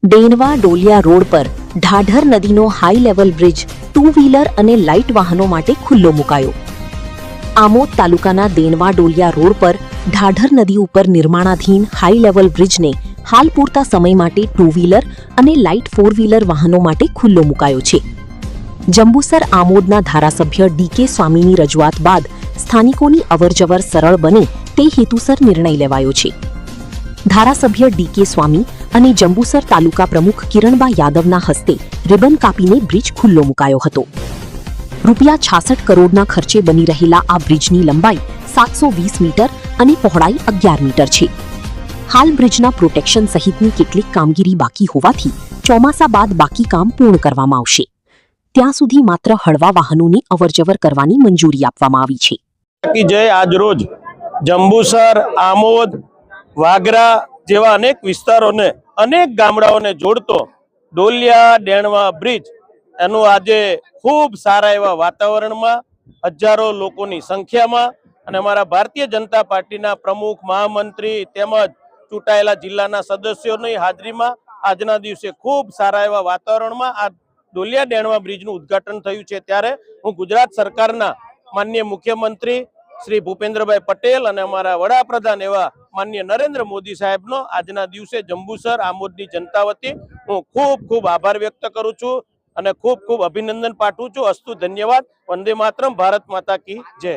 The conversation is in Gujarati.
ડેનવા ડોલિયા રોડ પર ઢાઢર નદીનો high level bridge two wheeler અને લાઇટ વાહનો માટે ખુલ્લો મુકાયો। આમોદ તાલુકાના ડેનવા ડોલિયા રોડ પર ઢાઢર નદી ઉપર નિર્માણાધીન હાઈ લેવલ બ્રિજને હાલ પૂરતા સમય માટે ટુ વ્હીલર અને લાઇટ ફોર વ્હીલર વાહનો માટે ખુલ્લો મુકાયો છે। જંબુસર આમોદના ધારાસભ્ય ડીકે સ્વામીની રજૂઆત બાદ સ્થાનિકોની અવરજવર સરળ બને તે હેતુસર નિર્ણય લેવાયો છે। ધારાસભ્ય ડીકે સ્વામી અને જંબુસર તાલુકા પ્રમુખ કિરણબા યાદવના હસ્તે રિબન કાપીને બ્રિજ ખુલ્લો મુકાયો હતો। રૂપિયા 66 કરોડના ખર્ચે બની રહેલા આ બ્રિજની લંબાઈ 720 મીટર અને પહોળાઈ 11 મીટર છે। હાલ બ્રિજના પ્રોટેક્શન સહિતની કેટલીક કામગીરી બાકી હોવાથી ચોમાસા બાદ બાકી કામ પૂર્ણ કરવામાં આવશે। ત્યાં સુધી માત્ર હળવા વાહનોની અવરજવર કરવાની મંજૂરી આપવામાં આવી છે। જય આજરોજ જંબુસર આમોદ વાગરા જેવા અનેક વિસ્તારોને અનેક ગામડાઓને જોડતો ડોલિયા ડેણવા બ્રિજ એનું આજે ખૂબ સારા એવા વાતાવરણમાં હજારો લોકોની સંખ્યામાં અને અમારા ભારતીય જનતા પાર્ટીના પ્રમુખ મહામંત્રી તેમજ ચૂંટાયેલા જિલ્લાના સદસ્યોની હાજરીમાં આજના દિવસે ખૂબ સારા એવા વાતાવરણમાં આ ડોલિયા ડેણવા બ્રિજનું ઉદ્ઘાટન થયું છે। ત્યારે હું ગુજરાત સરકારના માનનીય મુખ્યમંત્રી શ્રી ભૂપેન્દ્રભાઈ પટેલ અને અમારા વડાપ્રધાન એવા માનનીય નરેન્દ્ર મોદી સાહેબનો આજના દિવસે જંબુસર આમોદની જનતા વતી હું ખૂબ ખૂબ આભાર વ્યક્ત કરું છું અને ખૂબ ખૂબ અભિનંદન પાઠવું છું। અસ્તુ ધન્યવાદ। વંદે માતરમ। ભારત માતા કી જય।